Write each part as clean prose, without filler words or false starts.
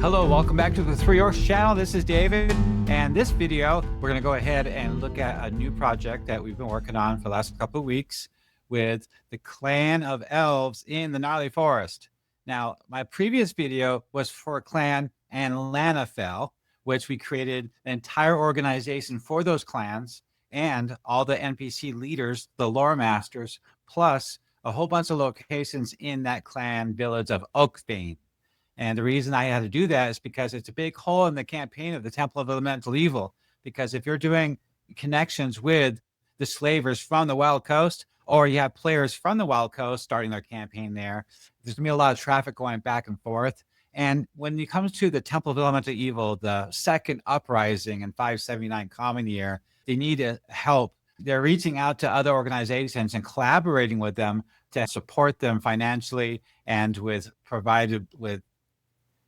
Hello, welcome back to the Three Orcs channel. This is David, and this video, we're going to go ahead and look at a new project that we've been working on for the last couple of weeks with the Clan of Elves in the Gnarley Forest. Now, my previous video was for Clan and Fealefel, which we created an entire organization for those clans and all the NPC leaders, the lore masters, plus a whole bunch of locations in that clan village of Oakbane. And the reason I had to do that is because it's a big hole in the campaign of the Temple of Elemental Evil. Because if you're doing connections with the slavers from the Wild Coast, or you have players from the Wild Coast starting their campaign there, there's going to be a lot of traffic going back and forth. And when it comes to the Temple of Elemental Evil, the second uprising in 579 Common Year, they need help. They're reaching out to other organizations and collaborating with them to support them financially and with provided with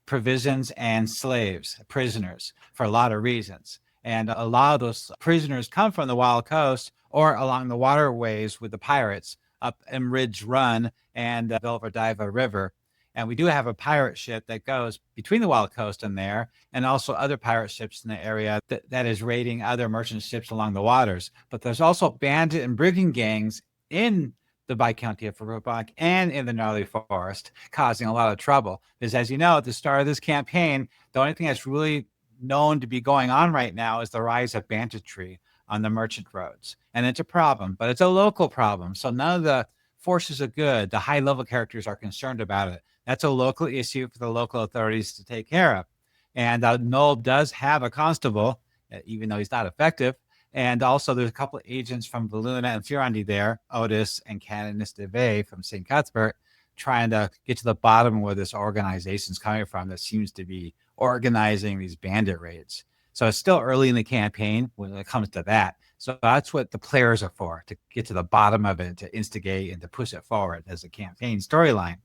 provisions and slaves, prisoners, for a lot of reasons. And a lot of those prisoners come from the Wild Coast or along the waterways with the pirates up in Ridge Run and Velverdaiva River. And we do have a pirate ship that goes between the Wild Coast and there, and also other pirate ships in the area that is raiding other merchant ships along the waters. But there's also bandit and brigand gangs in the Viscounty of Verbobonc and in the Gnarley Forest, causing a lot of trouble. Because as you know, at the start of this campaign, the only thing that's really known to be going on right now is the rise of banditry on the merchant roads. And it's a problem, but it's a local problem. So none of the forces are good. The high-level characters are concerned about it. That's a local issue for the local authorities to take care of. And Nulb does have a constable, even though he's not effective. And also there's a couple of agents from Valuna and Furondi there, Otis and Canonis de Vey from St. Cuthbert, trying to get to the bottom of where this organization's coming from that seems to be organizing these bandit raids. So it's still early in the campaign when it comes to that. So that's what the players are for, to get to the bottom of it, to instigate and to push it forward as a campaign storyline.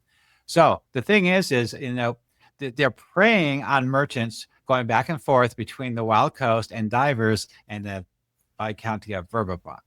So the thing is, they're preying on merchants going back and forth between the Wild Coast and divers and the Viscounty of Verbobonc,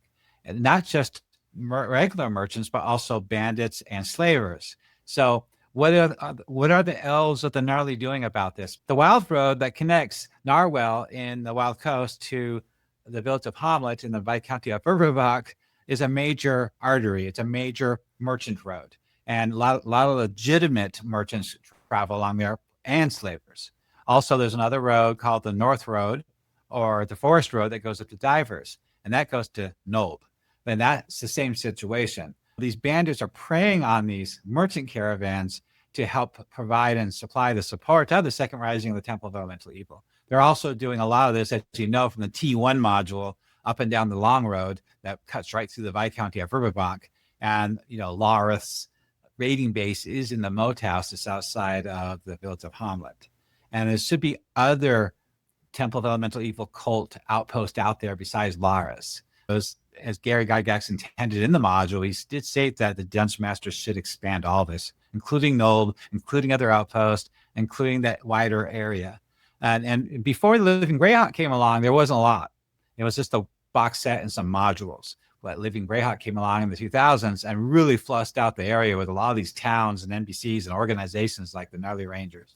and not just regular merchants, but also bandits and slavers. So what are the elves of the Gnarley doing about this? The Wild Road that connects Narwhal in the Wild Coast to the village of Hommlet in the Viscounty of Verbobonc is a major artery. It's a major merchant road, and a lot of legitimate merchants travel along there, and slavers. Also, there's another road called the North Road, or the Forest Road, that goes up to divers, and that goes to Nulb. And that's the same situation. These bandits are preying on these merchant caravans to help provide and supply the support of the second rising of the Temple of Elemental Evil. They're also doing a lot of this, as you know, from the T1 module up and down the long road that cuts right through the Viscounty of Verbobonc. And, Larith's raiding base is in the moat house just outside of the village of Hommlet. And there should be other Temple of Elemental Evil cult outpost out there besides Laris. As Gary Gygax intended in the module, he did state that the Dungeon Masters should expand all this, including Nulb, including other outposts, including that wider area. And before Living Greyhawk came along, there wasn't a lot. It was just a box set and some modules. But Living Greyhawk came along in the 2000s and really flushed out the area with a lot of these towns and NPCs and organizations like the Gnarly Rangers.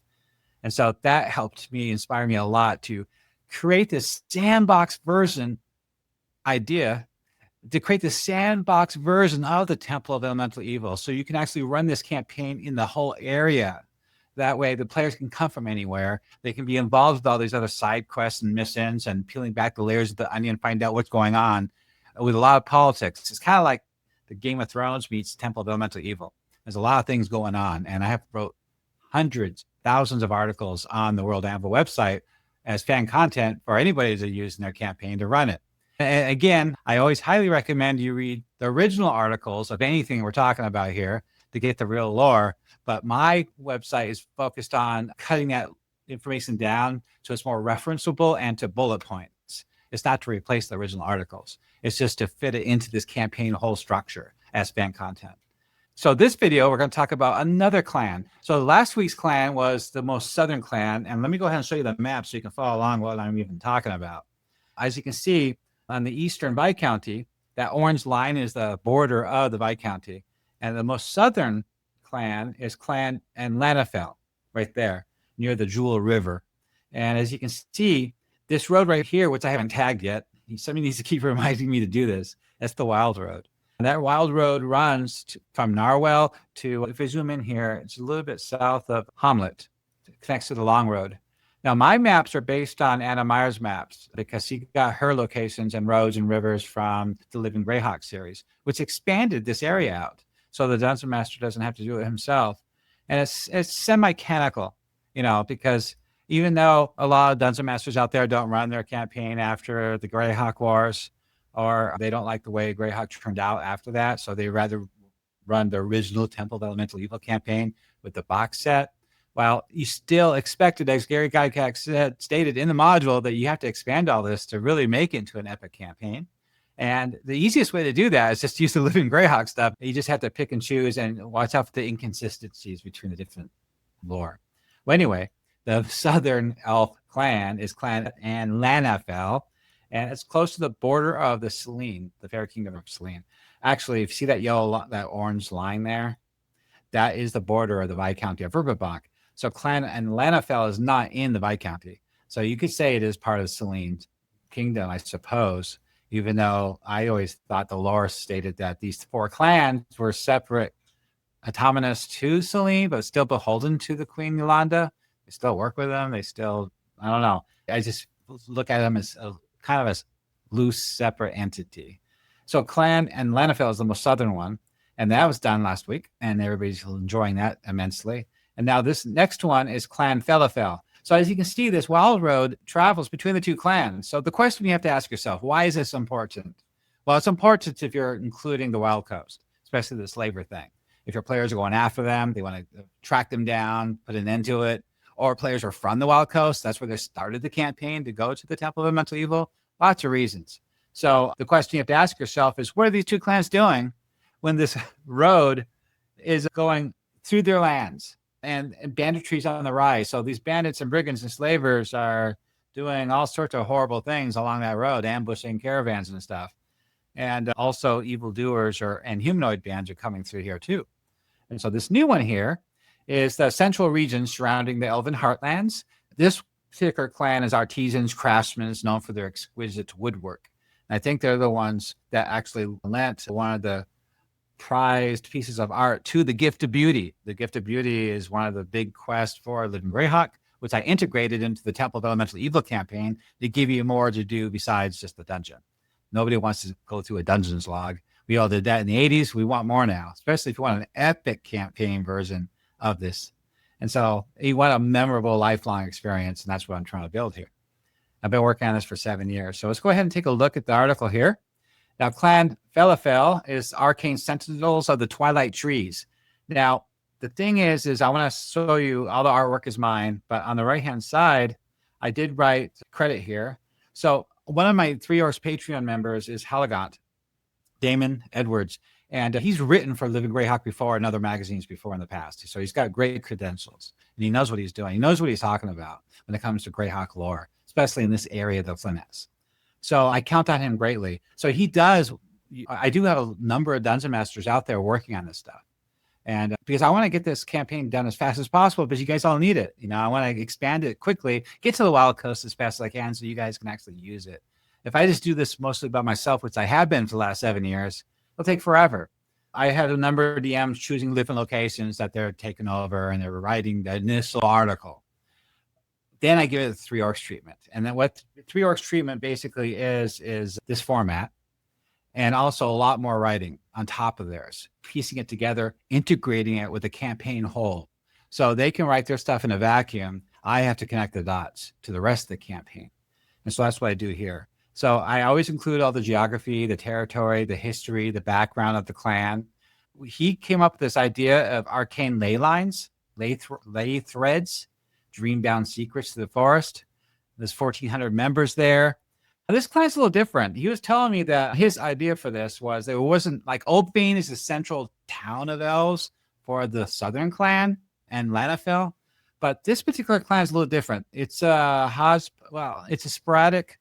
And so that helped me, inspire me a lot to create this sandbox version idea, to create the sandbox version of the Temple of Elemental Evil. So you can actually run this campaign in the whole area. That way the players can come from anywhere. They can be involved with all these other side quests and missions and peeling back the layers of the onion, find out what's going on with a lot of politics. It's kind of like the Game of Thrones meets Temple of Elemental Evil. There's a lot of things going on. And I have wrote hundreds, thousands of articles on the World Anvil website as fan content for anybody to use in their campaign to run it. And again, I always highly recommend you read the original articles of anything we're talking about here to get the real lore. But my website is focused on cutting that information down so it's more referenceable and to bullet points. It's not to replace the original articles. It's just to fit it into this campaign whole structure as fan content. So this video, we're going to talk about another clan. So last week's clan was the most southern clan. And let me go ahead and show you the map so you can follow along what I'm even talking about. As you can see, on the eastern Viscounty, that orange line is the border of the Viscounty. And the most southern clan is Clan and Fealefel, right there. near the Jewel River. And as you can see, this road right here, which I haven't tagged yet, somebody needs to keep reminding me to do this. That's the Wild Road. And that Wild Road runs from Narwhal to, if we zoom in here, it's a little bit south of Hommlet. It connects to the Long Road. Now, my maps are based on Anna Meyer's maps because she got her locations and roads and rivers from the Living Greyhawk series, which expanded this area out. So the Dungeon Master doesn't have to do it himself. And it's semi-mechanical, because even though a lot of Dungeon Masters out there don't run their campaign after the Greyhawk Wars, or they don't like the way Greyhawk turned out after that, so they rather run the original Temple of Elemental Evil campaign with the box set. Well, you still expected, as Gary Gygax stated in the module, that you have to expand all this to really make it into an epic campaign. And the easiest way to do that is just use the Living Greyhawk stuff. You just have to pick and choose and watch out for the inconsistencies between the different lore. Well, anyway, the Southern Elf clan is Clan and Fealefel, and it's close to the border of the Selene, the Fair Kingdom of Selene. Actually, if you see that orange line there, that is the border of the Viscounty of Verbobonc. So Clan and Fealefel is not in the Viscounty. So you could say it is part of Selene's kingdom, I suppose, even though I always thought the lore stated that these 4 clans were separate, autonomous to Selene, but still beholden to the Queen Yolanda. They still work with them. They still, I don't know. I just look at them as kind of a loose, separate entity. So Clan and Fealefel is the most southern one. And that was done last week. And everybody's enjoying that immensely. And now this next one is Clan Fealefel. So as you can see, this Wild Road travels between the 2 clans. So the question you have to ask yourself, why is this important? Well, it's important if you're including the Wild Coast, especially the slaver thing. If your players are going after them, they want to track them down, put an end to it, or players are from the Wild Coast, that's where they started the campaign to go to the Temple of Elemental Evil. Lots of reasons. So the question you have to ask yourself is, what are these 2 clans doing when this road is going through their lands? And banditry's on the rise. So these bandits and brigands and slavers are doing all sorts of horrible things along that road, ambushing caravans and stuff. And also evildoers and humanoid bands are coming through here too. And so this new one here is the central region surrounding the Elven Heartlands. This particular clan is artisans, craftsmen, is known for their exquisite woodwork. And I think they're the ones that actually lent one of the prized pieces of art to the Gift of Beauty. The Gift of Beauty is one of the big quests for Living Greyhawk, which I integrated into the Temple of Elemental Evil campaign to give you more to do besides just the dungeon. Nobody wants to go through a dungeons log. We all did that in the 80s. We want more now, especially if you want an epic campaign version of this. And so you want a memorable, lifelong experience, and that's what I'm trying to build here. I've been working on this for 7 years. So let's go ahead and take a look at the article here. Now, Clan Fealefel is Arcane Sentinels of the Twilight Trees. Now, the thing is I want to show you all the artwork is mine, but on the right-hand side, I did write credit here. So one of my 3 Orcs Patreon members is Halagant, Damon Edwards, and he's written for Living Greyhawk before and other magazines before in the past. So he's got great credentials, and he knows what he's doing. He knows what he's talking about when it comes to Greyhawk lore, especially in this area of the Flyness. So I count on him greatly. So he does. I do have a number of Dungeon Masters out there working on this stuff. And because I want to get this campaign done as fast as possible, because you guys all need it. I want to expand it quickly, get to the Wild Coast as fast as I can so you guys can actually use it. If I just do this mostly by myself, which I have been for the last 7 years, it'll take forever. I had a number of DMs choosing different locations that they're taking over, and they're writing the initial article. Then I give it a 3 Orcs treatment. And then what 3 Orcs treatment basically is this format, and also a lot more writing on top of theirs, piecing it together, integrating it with the campaign whole. So they can write their stuff in a vacuum. I have to connect the dots to the rest of the campaign. And so that's what I do here. So I always include all the geography, the territory, the history, the background of the clan. He came up with this idea of arcane ley lines, ley threads, dream-bound secrets to the forest. There's 1,400 members there. Now, this client's a little different. He was telling me that his idea for this was that it wasn't like Oakbane is the central town of elves for the southern clan and Fealefel, but this particular clan is a little different. It's it's a sporadic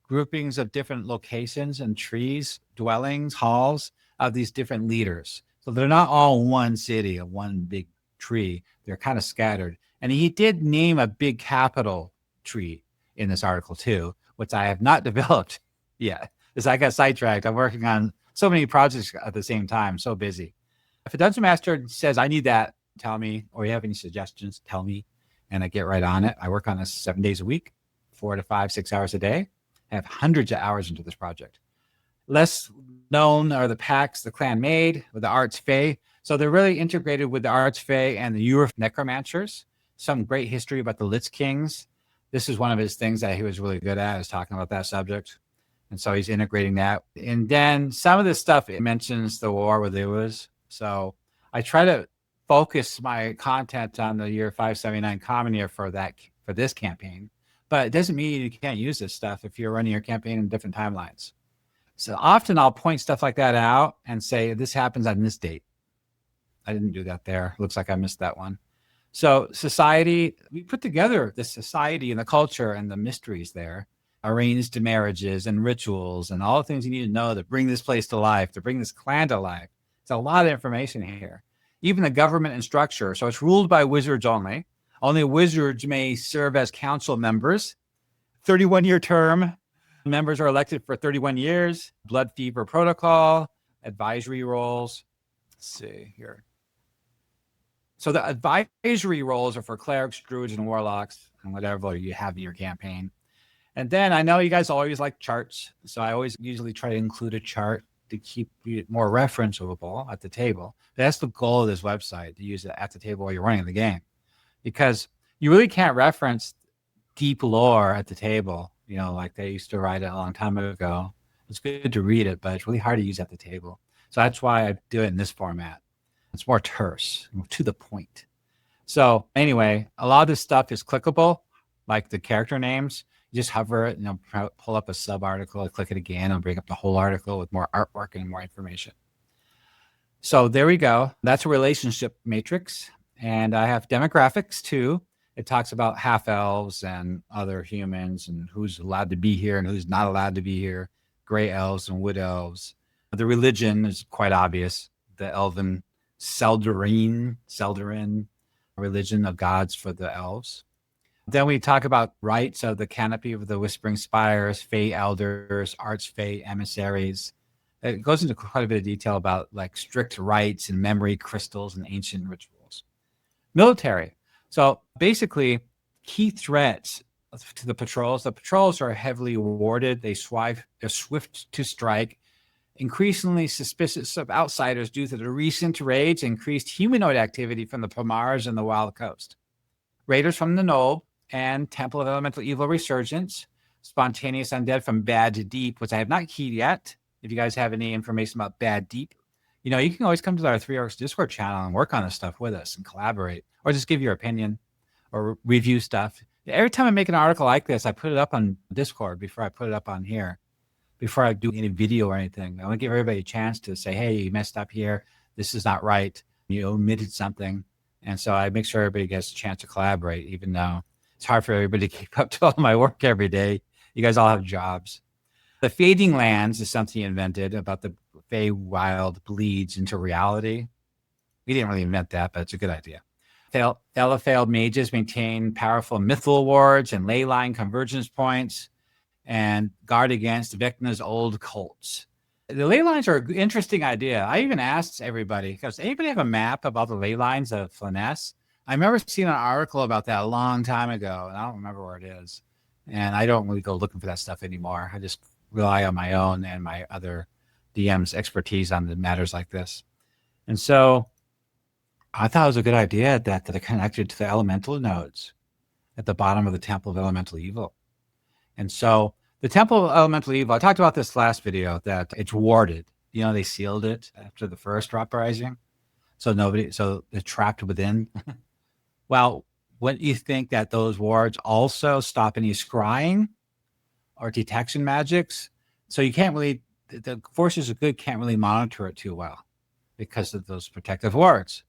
groupings of different locations and trees, dwellings, halls of these different leaders. So they're not all one city or one big tree. They're kind of scattered. And he did name a big capital tree in this article too, which I have not developed yet, because I got sidetracked. I'm working on so many projects at the same time, so busy. If a dungeon master says, I need that, tell me, or you have any suggestions, tell me, and I get right on it. I work on this 7 days a week, 4 to 5, 6 hours a day. I have hundreds of hours into this project. Less known are the pacts the clan made with the Arts Fae. So they're really integrated with the Arts Fae and the Europe necromancers. Some great history about the Lich Kings. This is one of his things that he was really good at, is talking about that subject. And so he's integrating that. And then some of this stuff, it mentions the war with Lewis. So I try to focus my content on the year 579 common year for this campaign. But it doesn't mean you can't use this stuff if you're running your campaign in different timelines. So often I'll point stuff like that out and say, this happens on this date. I didn't do that there. Looks like I missed that one. So society, we put together the society and the culture and the mysteries there, arranged marriages and rituals and all the things you need to know to bring this place to life, to bring this clan to life. It's a lot of information here. Even the government and structure. So it's ruled by wizards only. Only wizards may serve as council members. 31-year term. Members are elected for 31 years. Blood fever protocol, advisory roles. Let's see here. So the advisory roles are for clerics, druids, and warlocks, and whatever you have in your campaign. And then I know you guys always like charts. So I always usually try to include a chart to keep it more referenceable at the table. That's the goal of this website, to use it at the table while you're running the game. Because you really can't reference deep lore at the table, like they used to write it a long time ago. It's good to read it, but it's really hard to use at the table. So that's why I do it in this format. It's more terse, to the point. So anyway, a lot of this stuff is clickable, like the character names. You just hover it and pull up a sub-article, click it again, and bring up the whole article with more artwork and more information. So there we go. That's a relationship matrix. And I have demographics too. It talks about half-elves and other humans and who's allowed to be here and who's not allowed to be here, gray elves and wood elves. The religion is quite obvious. The Elven Seldarin religion of gods for the elves. Then we talk about rites of the canopy of the Whispering Spires, Fae Elders, Archfey emissaries. It goes into quite a bit of detail about like strict rites and memory crystals and ancient rituals. Military. So basically, key threats to the patrols. The patrols are heavily warded. They're swift to strike, increasingly suspicious of outsiders due to the recent raids, increased humanoid activity from the Pomars and the Wild Coast. Raiders from the Nulb and Temple of Elemental Evil Resurgence, spontaneous undead from Bad Deep, which I have not keyed yet. If you guys have any information about Bad Deep, you can always come to our 3 Orcs Discord channel and work on this stuff with us and collaborate, or just give your opinion or review stuff. Every time I make an article like this, I put it up on Discord before I put it up on here, before I do any video or anything. I want to give everybody a chance to say, hey, you messed up here. This is not right. You omitted something. And so I make sure everybody gets a chance to collaborate, even though it's hard for everybody to keep up to all my work every day. You guys all have jobs. The Fading Lands is something invented about the Feywild bleeds into reality. We didn't really invent that, but it's a good idea. Fealefel mages maintain powerful mythal wards and ley-line convergence points and guard against Vecna's old cults. The ley lines are an interesting idea. I even asked everybody, does anybody have a map about the ley lines of Flanness? I remember seeing an article about that a long time ago, and I don't remember where it is. And I don't really go looking for that stuff anymore. I just rely on my own and my other DM's expertise on the matters like this. And so I thought it was a good idea that they're connected to the elemental nodes at the bottom of the Temple of Elemental Evil. And so the Temple of Elemental Evil, I talked about this last video, that it's warded. They sealed it after the first uprising. So they're trapped within. Well, wouldn't you think that those wards also stop any scrying or detection magics? So you can't really, the forces of good can't really monitor it too well because of those protective wards.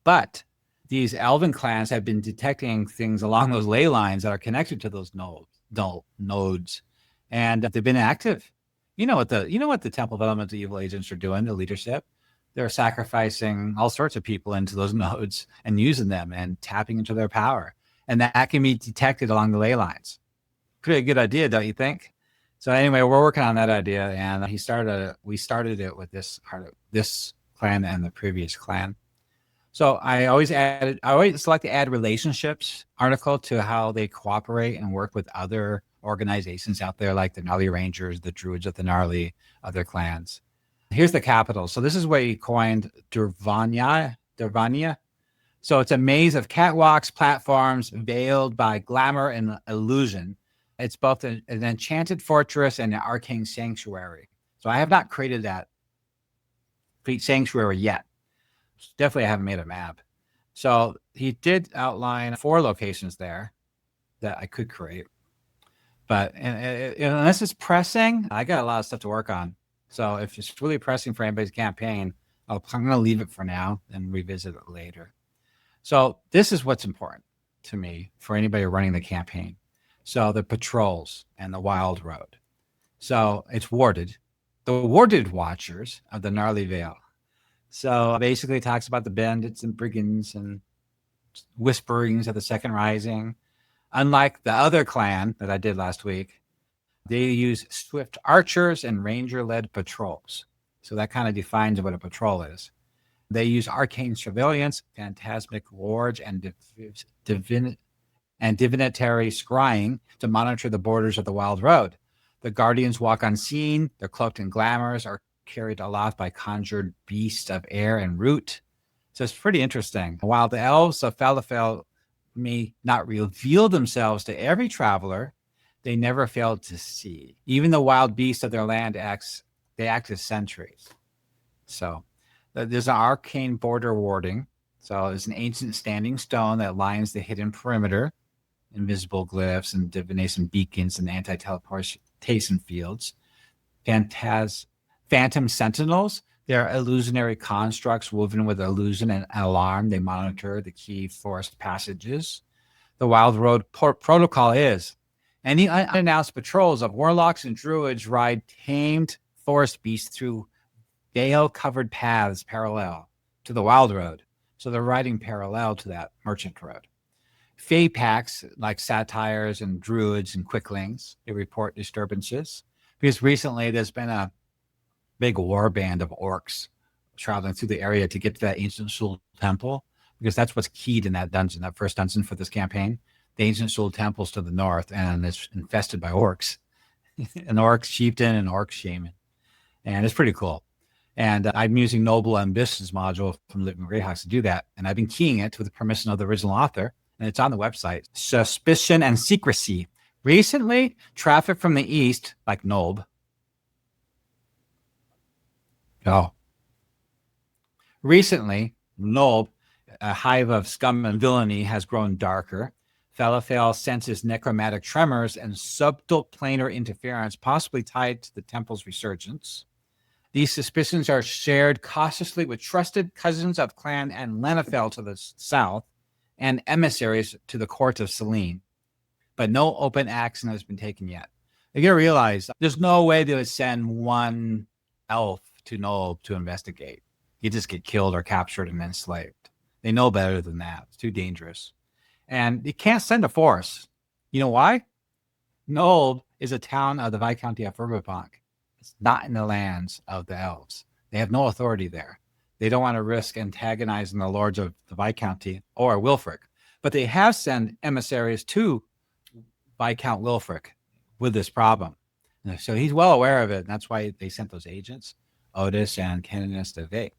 But these Elven clans have been detecting things along those ley lines that are connected to those nodes, and they've been active. You know what the Temple of Elemental Evil agents are doing, the leadership? they're sacrificing all sorts of people into those nodes and using them and tapping into their power. And that can be detected along the ley lines. Pretty good idea, don't you think? So anyway, we're working on that idea, and we started it with this clan and the previous clan. So I always like to add relationships article to how they cooperate and work with other organizations out there, like the Gnarley Rangers, the Druids of the Gnarley, other clans. Here's the capital. So this is where he coined Dervania. So it's a maze of catwalks, platforms, veiled by glamour and illusion. It's both an enchanted fortress and an arcane sanctuary. So I have not created that sanctuary yet. Definitely haven't made a map. So he did outline 4 locations there that I could create. But unless it's pressing, I got a lot of stuff to work on. So if it's really pressing for anybody's campaign, I'm going to leave it for now and revisit it later. So this is what's important to me for anybody running the campaign. So the patrols and the wild road. So it's warded. The warded watchers of the Gnarley Vale. So basically it talks about the bandits and brigands and whisperings of the Second Rising. Unlike the other clan that I did last week, they use swift archers and ranger-led patrols. So that kind of defines what a patrol is. They use arcane surveillance, phantasmic wards, and divinatory scrying to monitor the borders of the wild road. The guardians walk unseen. They're cloaked in glamours, are carried aloft by conjured beasts of air and root. So it's pretty interesting. While the elves of Fealefel may not reveal themselves to every traveler, they never fail to see. Even the wild beasts of their land act as sentries. So there's an arcane border warding. So there's an ancient standing stone that lines the hidden perimeter, invisible glyphs and divination beacons and anti-teleportation fields. Phantom sentinels, they're illusionary constructs woven with illusion and alarm. They monitor the key forest passages. The wild road protocol is any unannounced patrols of warlocks and druids ride tamed forest beasts through veil-covered paths parallel to the wild road. So they're riding parallel to that merchant road. Fey pacts like satyrs and druids and quicklings, they report disturbances. Because recently there's been a big war band of orcs traveling through the area to get to that ancient soul temple, because that's what's keyed in that dungeon, that first dungeon for this campaign. The ancient soul temple's to the north, and it's infested by orcs. An orc chieftain and orc shaman. And it's pretty cool. And I'm using Noble Ambitions module from World of Greyhawk to do that. And I've been keying it with the permission of the original author. And it's on the website. Suspicion and secrecy. Recently, traffic from the east, like Nulb. Recently, Nulb, a hive of scum and villainy, has grown darker. Fealefel senses necromantic tremors and subtle planar interference, possibly tied to the temple's resurgence. These suspicions are shared cautiously with trusted cousins of Clan and Lenafel to the south and emissaries to the court of Selene. But no open action has been taken yet. You gotta realize there's no way they would send one elf to Nulb to investigate. He'd just get killed or captured and enslaved. They know better than that. It's too dangerous. And you can't send a force. You know why? Nulb is a town of the Viscounty of Verbobonc. It's not in the lands of the elves. They have no authority there. They don't want to risk antagonizing the lords of the Viscounty or Wilfric. But they have sent emissaries to Viscount Wilfric with this problem. So he's well aware of it. And that's why they sent those agents, Otis and Canis de Vey.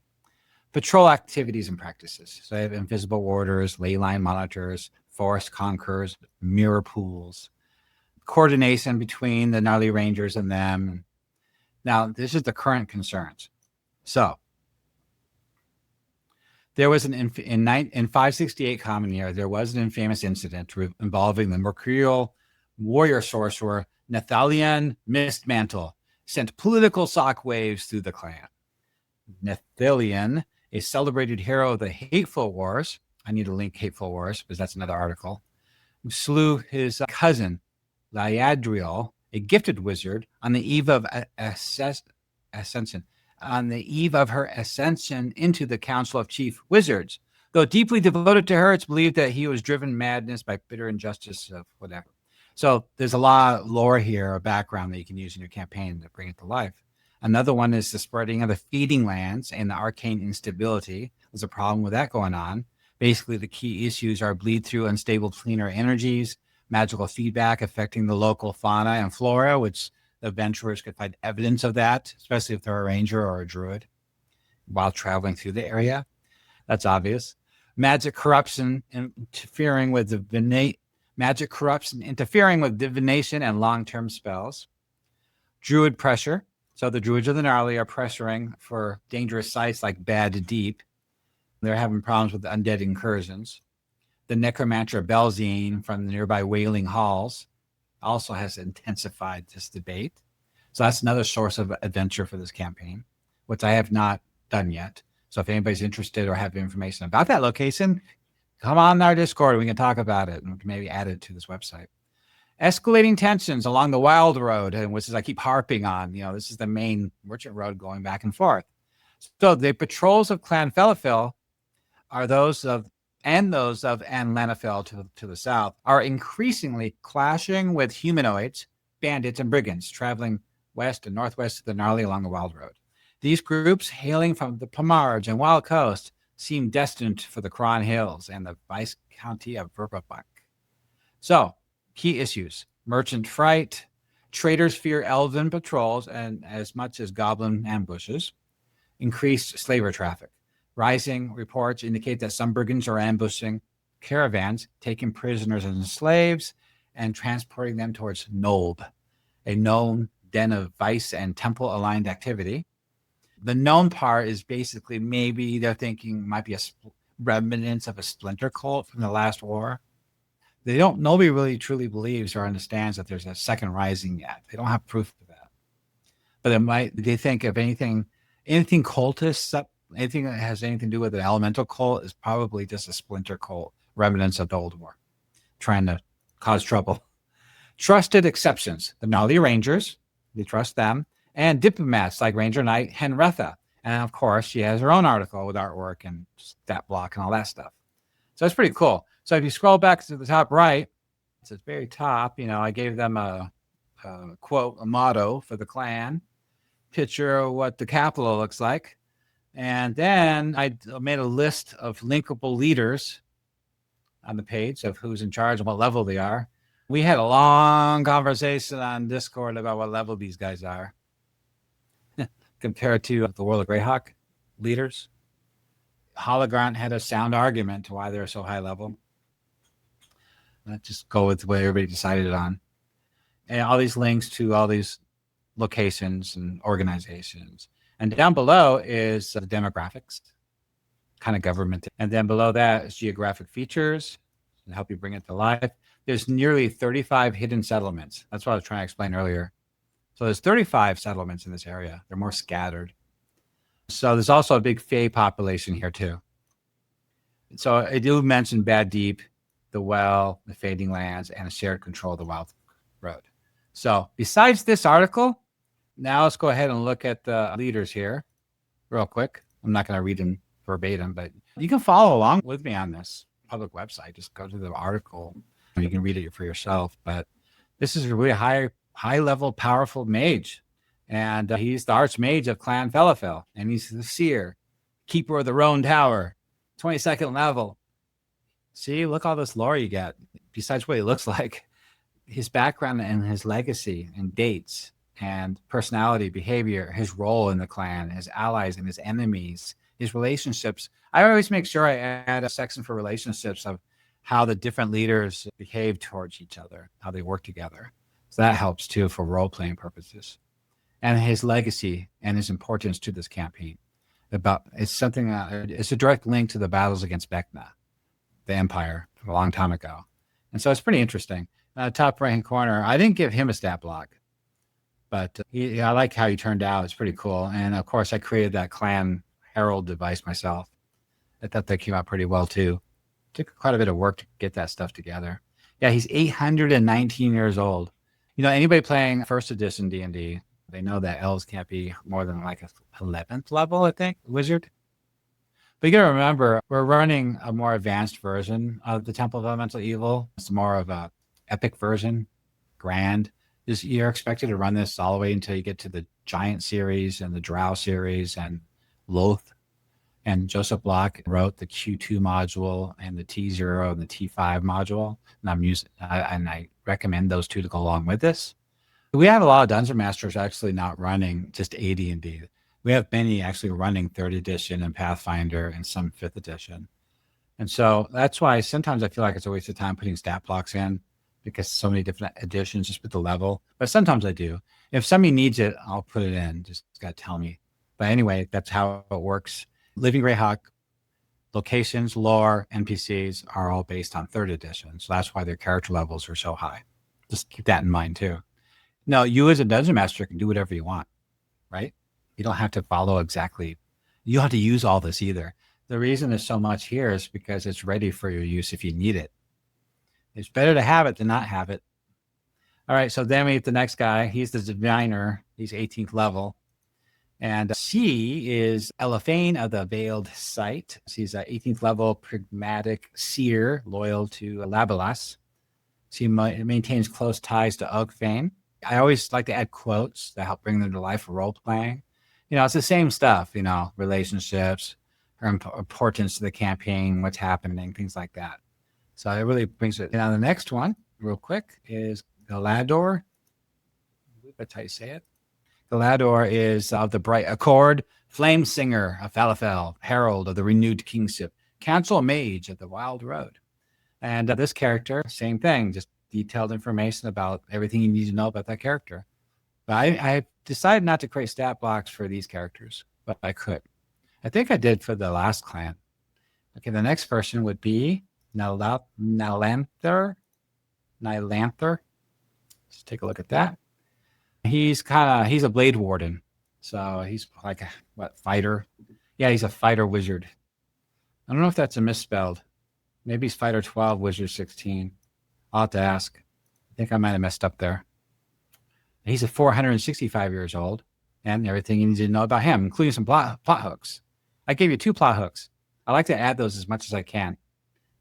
Patrol activities and practices. So they have invisible warders, ley-line monitors, forest conquerors, mirror pools, coordination between the Gnarley Rangers and them. Now, this is the current concerns. So there was in 568 Common Year, there was an infamous incident involving the mercurial warrior sorcerer Nethalian Mistmantle, sent political shockwaves through the clan. Nethalian, a celebrated hero of the Hateful Wars, I need to link Hateful Wars because that's another article, slew his cousin, Liadriel, a gifted wizard, on the eve of Ascension. on the eve of her ascension into the Council of Chief Wizards. Though deeply devoted to her, it's believed that he was driven madness by bitter injustice of whatever. So there's a lot of lore here, or background that you can use in your campaign to bring it to life. Another one is the spreading of the feeding lands and the arcane instability. There's a problem with that going on. Basically, the key issues are bleed through unstable planar energies, magical feedback affecting the local fauna and flora, which the adventurers could find evidence of that, especially if they're a ranger or a druid while traveling through the area. That's obvious. Magic corruption interfering with divination and long-term spells. Druid pressure. So the druids of the Gnarley are pressuring for dangerous sites like Bad Deep. They're having problems with undead incursions. The necromancer Belzine from the nearby Wailing Halls also has intensified this debate. So that's another source of adventure for this campaign, which I have not done yet. So if anybody's interested or have information about that location, come on our Discord and we can talk about it and maybe add it to this website. Escalating tensions along the Wild Road, and which is I keep harping on. This is the main merchant road going back and forth. So the patrols of Clan Fealefel are those of Anlanafel to the south are increasingly clashing with humanoids, bandits, and brigands traveling west and northwest of the Gnarley along the Wild Road. These groups, hailing from the Pomarge and Wild Coast, seem destined for the Cron Hills and the Vice County of Verbobonc. So, key issues: merchant fright, traders fear Elven patrols and as much as goblin ambushes, increased slaver traffic. Rising reports indicate that some brigands are ambushing caravans, taking prisoners and slaves, and transporting them towards Nulb, a known den of vice and temple-aligned activity. The known part is basically maybe they're thinking might be a remnants of a splinter cult from the last war. Nobody really truly believes or understands that there's a second rising yet. They don't have proof of that. But they think if anything cultist, anything that has anything to do with an elemental cult is probably just a splinter cult, remnants of the old war, trying to cause trouble. Trusted exceptions: the Gnarley Rangers, they trust them, and diplomats like Ranger Knight Henretha. And of course, she has her own article with artwork and stat block and all that stuff. So it's pretty cool. So if you scroll back to the top right, it's at the very top, I gave them a quote, a motto for the clan, picture of what the capital looks like. And then I made a list of linkable leaders on the page of who's in charge and what level they are. We had a long conversation on Discord about what level these guys are compared to the World of Greyhawk leaders. Hologrant had a sound argument to why they're so high level. Let's just go with what everybody decided on. And all these links to all these locations and organizations. And down below is the demographics, kind of government. And then below that is geographic features to help you bring it to life. There's nearly 35 hidden settlements. That's what I was trying to explain earlier. So there's 35 settlements in this area. They're more scattered. So there's also a big Fae population here too. So I do mention Bad Deep, the Well, the Fading Lands, and a shared control of the Wild Road. So besides this article, now let's go ahead and look at the leaders here real quick. I'm not going to read them verbatim, but you can follow along with me on this public website. Just go to the article and you can read it for yourself. But this is a really high level, powerful mage. And he's the archmage of Clan Fealefel. And he's the seer, keeper of the Roan Tower, 22nd level. See, look all this lore you get. Besides what he looks like, his background and his legacy and dates and personality, behavior, his role in the clan, his allies and his enemies, his relationships. I always make sure I add a section for relationships of how the different leaders behave towards each other, how they work together. So that helps too for role-playing purposes. And his legacy and his importance to this campaign. It's a direct link to the battles against Vecna, the Empire, from a long time ago. And so it's pretty interesting. Top right-hand corner, I didn't give him a stat block, but I like how he turned out. It's pretty cool. And of course, I created that clan herald device myself. I thought that came out pretty well too. Took quite a bit of work to get that stuff together. Yeah, he's 819 years old. Anybody playing first edition D&D They know that elves can't be more than like a 11th level, I think, wizard. But you gotta remember, we're running a more advanced version of the Temple of Elemental Evil. It's more of a epic version, grand. You're expected to run this all the way until you get to the Giant series and the Drow series and Loth. And Joseph Block wrote the Q2 module and the T0 and the T5 module. And I recommend those two to go along with this. We have a lot of Dungeon Masters actually not running just AD&D. We have many actually running 3rd edition and Pathfinder and some 5th edition. And so that's why sometimes I feel like it's a waste of time putting stat blocks in, because so many different editions just with the level. But sometimes I do. If somebody needs it, I'll put it in. Just got to tell me. But anyway, that's how it works. Living Greyhawk, locations, lore, NPCs are all based on 3rd edition. So that's why their character levels are so high. Just keep that in mind too. No, you as a Dungeon Master can do whatever you want, right? You don't have to follow exactly. You don't have to use all this either. The reason there's so much here is because it's ready for your use if you need it. It's better to have it than not have it. All right, so then we have the next guy. He's the diviner. He's 18th level. And she is Elephane of the Veiled Sight. She's an 18th level pragmatic seer, loyal to Labelas. She maintains close ties to Ogfane. I always like to add quotes that help bring them to life for role playing. It's the same stuff, relationships, her importance to the campaign, what's happening, things like that. So it really brings it. Now, the next one, real quick, is Galador. I believe that's how you say it. Galador is of the Bright Accord, Flame Singer of Fealefel, Herald of the Renewed Kingship, Council Mage of the Wild Road. And this character, same thing, just detailed information about everything you need to know about that character. But I decided not to create stat blocks for these characters, but I could. I think I did for the last clan. Okay, the next person would be Nylanther. Let's take a look at that. He's a Blade Warden. So he's like a, fighter? Yeah, he's a fighter wizard. I don't know if that's a misspelled. Maybe he's fighter 12, wizard 16. I'll have to ask. I think I might have messed up there. He's 465 years old, and everything you need to know about him, including some plot hooks. I gave you 2 plot hooks. I like to add those as much as I can.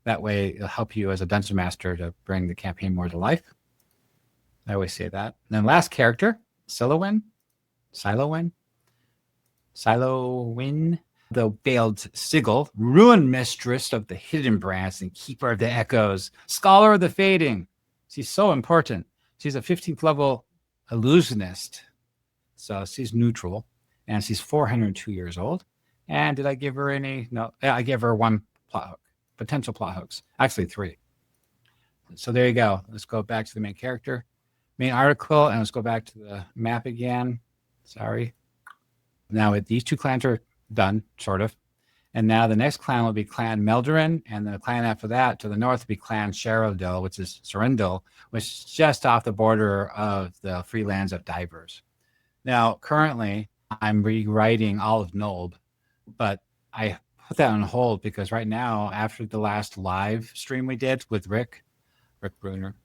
That way, it'll help you as a dungeon master to bring the campaign more to life. I always say that. And then last character, Silowin, the Veiled Sigil, Ruin Mistress of the Hidden Branch and Keeper of the Echoes, Scholar of the Fading. She's so important. She's a 15th level illusionist. So she's neutral, and she's 402 years old. And did I give her any? No, I gave her 1 plot hook, potential plot hooks, actually 3. So there you go. Let's go back to the main character, main article, and let's go back to the map again. Sorry. Now these 2 clans are done, sort of. And now the next clan will be Clan Meldurin, and the clan after that to the north will be Clan Sheernobb, which is Serindil, which is just off the border of the free lands of Divers. Now, currently, I'm rewriting all of Nulb, but I put that on hold because right now, after the last live stream we did with Rick Bruner,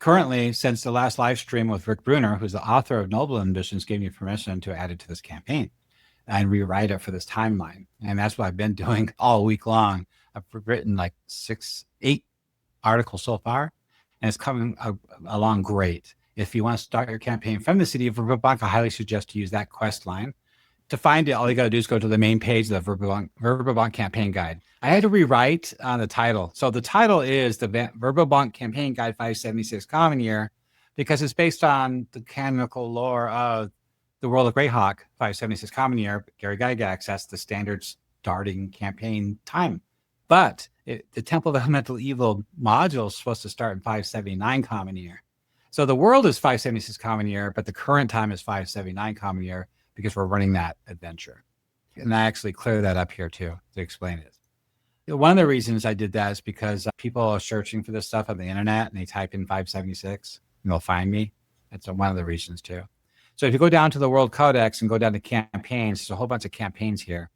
currently, since the last live stream with Rick Bruner, who's the author of Noble Ambitions, gave me permission to add it to this campaign and rewrite it for this timeline. And that's what I've been doing all week long. I've written like 8 articles so far, and it's coming along great. If you want to start your campaign from the city of Verbobonc, I highly suggest you use that quest line. To find it, all you got to do is go to the main page of the Verbobonc Campaign Guide. I had to rewrite the title. So the title is the Verbobonc Campaign Guide 576 Common Year because it's based on the canonical lore of the World of Greyhawk 576 Common Year. Gary Gygax, that's the standard starting campaign time. But the Temple of Elemental Evil module is supposed to start in 579 Common Year. So the world is 576 Common Year, but the current time is 579 Common Year because we're running that adventure. And I actually clear that up here too to explain it. One of the reasons I did that is because people are searching for this stuff on the internet and they type in 576 and they'll find me. That's one of the reasons too. So if you go down to the World Codex and go down to campaigns, there's a whole bunch of campaigns here.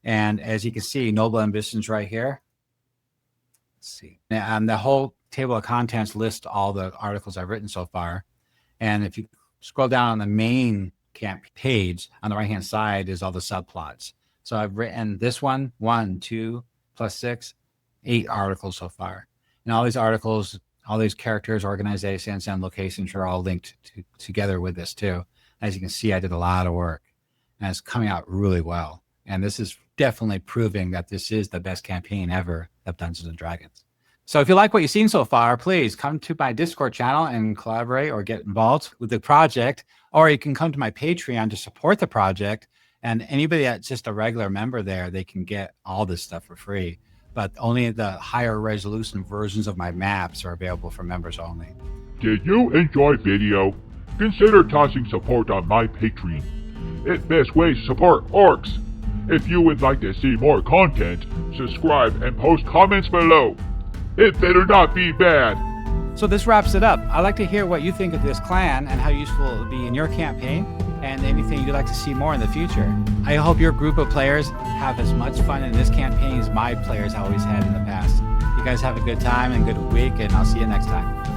And as you can see, Noble Ambitions right here. Let's see. And the whole table of contents lists all the articles I've written so far. And if you scroll down on the main camp page, on the right-hand side is all the subplots. So I've written this one, 1, 2, plus 6, 8 articles so far. And all these articles, all these characters, organizations, and locations are all linked together with this too. As you can see, I did a lot of work, and it's coming out really well. And this is definitely proving that this is the best campaign ever of Dungeons and Dragons. So if you like what you've seen so far, please come to my Discord channel and collaborate or get involved with the project, or you can come to my Patreon to support the project. And anybody that's just a regular member there, they can get all this stuff for free. But only the higher resolution versions of my maps are available for members only. Did you enjoy video? Consider tossing support on my Patreon. It's best way to support orcs. If you would like to see more content, subscribe and post comments below. It better not be bad. So this wraps it up. I'd like to hear what you think of this clan and how useful it will be in your campaign and anything you'd like to see more in the future. I hope your group of players have as much fun in this campaign as my players always had in the past. You guys have a good time and good week, and I'll see you next time.